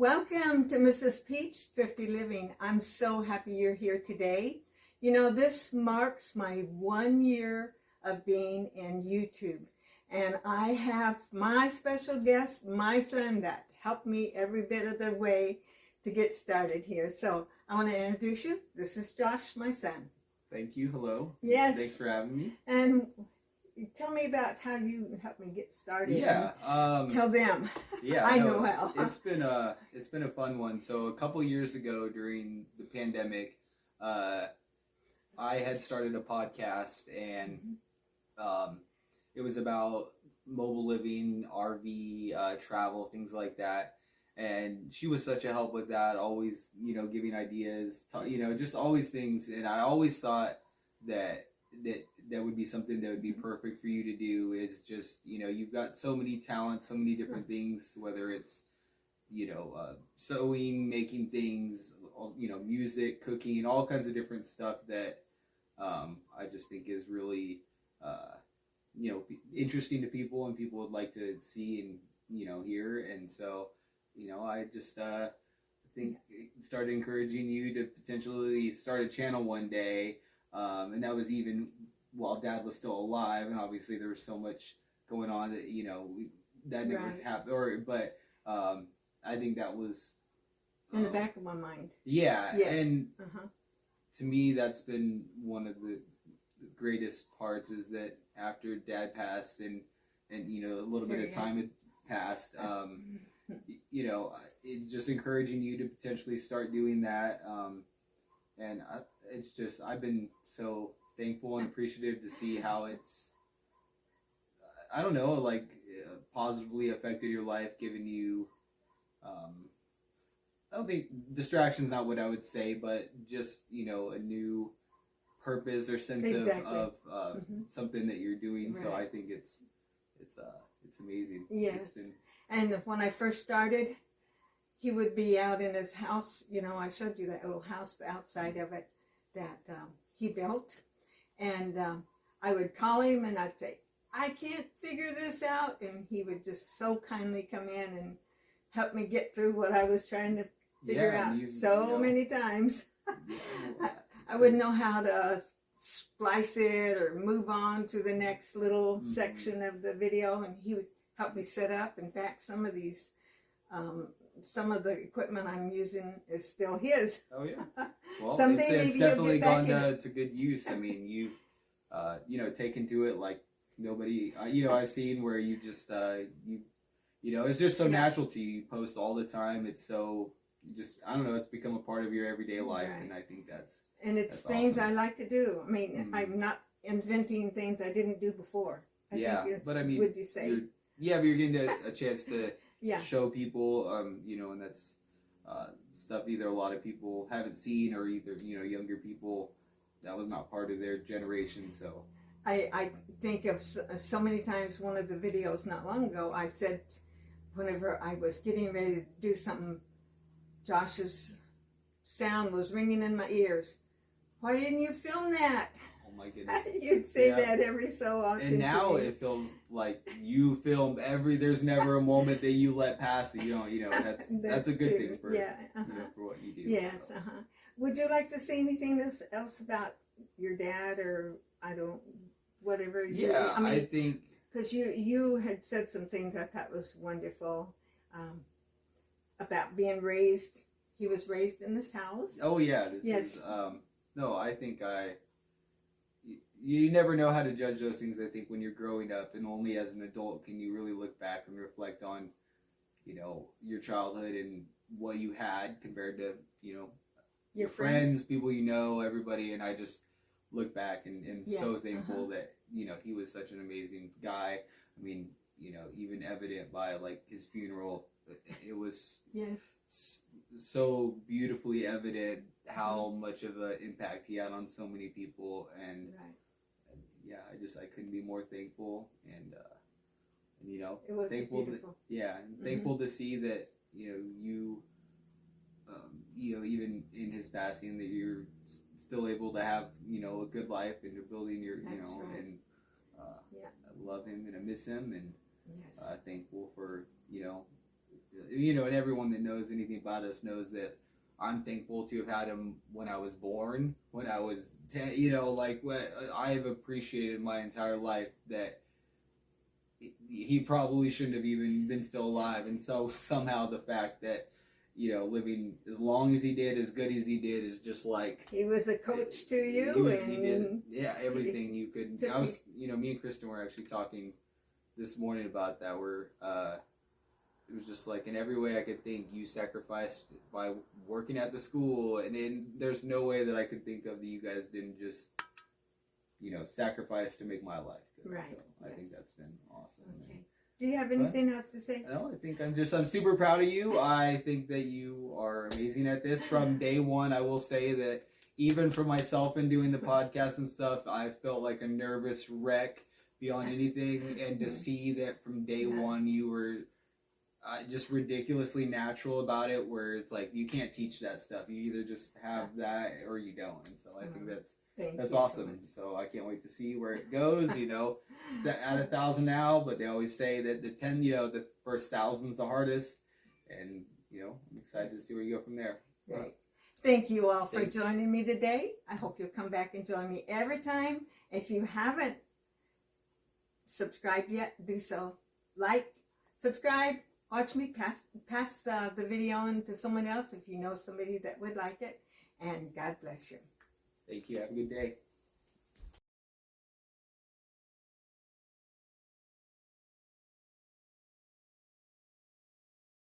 Welcome to Mrs. Peach Thrifty Living. I'm so happy you're here today. You know, this marks my 1 year of being in YouTube. And I have my special guest, my son, that helped me every bit of the way to get started here. So I want to introduce you. This is Josh, my son. Thank you. Hello. Yes. Thanks for having me. And tell me about how you helped me get started. Yeah. Tell them. Yeah. I know how. It's been a fun one. So a couple years ago during the pandemic, I had started a podcast, and it was about mobile living, RV, travel, things like that. And she was such a help with that, always, giving ideas, just always things. And I always thought that would be something that would be perfect for you to do, is just, you've got so many talents, so many different things, whether it's, sewing, making things, music, cooking, all kinds of different stuff that I just think is really, interesting to people, and people would like to see and, hear. And so, I just think started encouraging you to potentially start a channel one day. And that was even while Dad was still alive, and obviously there was so much going on that that never happened. But I think that was in the back of my mind. Yeah, yes. And to me, that's been one of the greatest parts, is that after Dad passed and a little bit of time had passed, it just encouraging you to potentially start doing that. And it's just, I've been so thankful and appreciative to see how it's, I don't know, positively affected your life, giving you, I don't think distraction's not what I would say, but just, a new purpose or sense of something that you're doing. Right. So I think it's amazing. Yes. And when I first started, he would be out in his house. I showed you that little house, the outside of it, that he built. And I would call him and I'd say, I can't figure this out. And he would just so kindly come in and help me get through what I was trying to figure out many times. I wouldn't know how to splice it or move on to the next little section of the video. And he would help me set up. In fact, some of these some of the equipment I'm using is still his. Oh yeah. Well, someday it's definitely gone to good use. I mean, you've taken to it like nobody. I've seen where you just it's just so natural to you. You post all the time. It's so I don't know. It's become a part of your everyday life, and I think that's things awesome. I like to do. I mean, I'm not inventing things I didn't do before. But I mean, would you say? But you're getting a chance to. Yeah. Show people, and that's stuff either a lot of people haven't seen, or either, younger people, that was not part of their generation. So I think of so many times, one of the videos not long ago, I said, whenever I was getting ready to do something, Josh's sound was ringing in my ears. Why didn't you film that? Oh my goodness. You'd say that every so often. And now it feels like you film there's never a moment that you let pass that you don't, that's a good thing for, for what you do. Yes, so. Would you like to say anything else about your dad, or whatever? I think. Because you had said some things I thought was wonderful, about being raised. He was raised in this house. Oh yeah. No, I think you never know how to judge those things, I think, when you're growing up, and only as an adult can you really look back and reflect on, your childhood and what you had compared to, your friends, people everybody. And I just look back and so thankful that, he was such an amazing guy. I mean, even evident by his funeral, it was so beautifully evident how much of an impact he had on so many people. And I couldn't be more thankful, and it was thankful beautiful. Thankful to see that you even in his passing, that you're still able to have a good life, and you're building your and I love him and I miss him, and thankful for you know, and everyone that knows anything about us knows that I'm thankful to have had him when I was born, when I was 10, you know, like what I've appreciated my entire life that he probably shouldn't have even been still alive. And so somehow the fact that, you know, living as long as he did, as good as he did, is just like he was a coach to you, he did, yeah, everything you could. took I was, you know, me and Kristen were actually talking this morning about that. Where it was just like in every way I could think, you sacrificed by working at the school, and then there's no way that I could think of that you guys didn't just, you know, sacrifice to make my life good. Right. So I Yes. think that's been awesome. Okay. Do you have anything else to say? No, I think I'm super proud of you. I think that you are amazing at this. From day one, I will say that even for myself in doing the podcast and stuff, I felt like a nervous wreck beyond anything. And to see that from day one, you were just ridiculously natural about it, where it's like, you can't teach that stuff. You either just have that or you don't. And so I think that's awesome. So I can't wait to see where it goes, you know, at 1,000 now, but they always say that the first 1,000's the hardest, and, you know, I'm excited to see where you go from there. Great. Thank you all for joining me today. I hope you'll come back and join me every time. If you haven't subscribed yet, do so. Like, subscribe, watch me pass the video on to someone else if you know somebody that would like it, and God bless you. Thank you. Have a good day.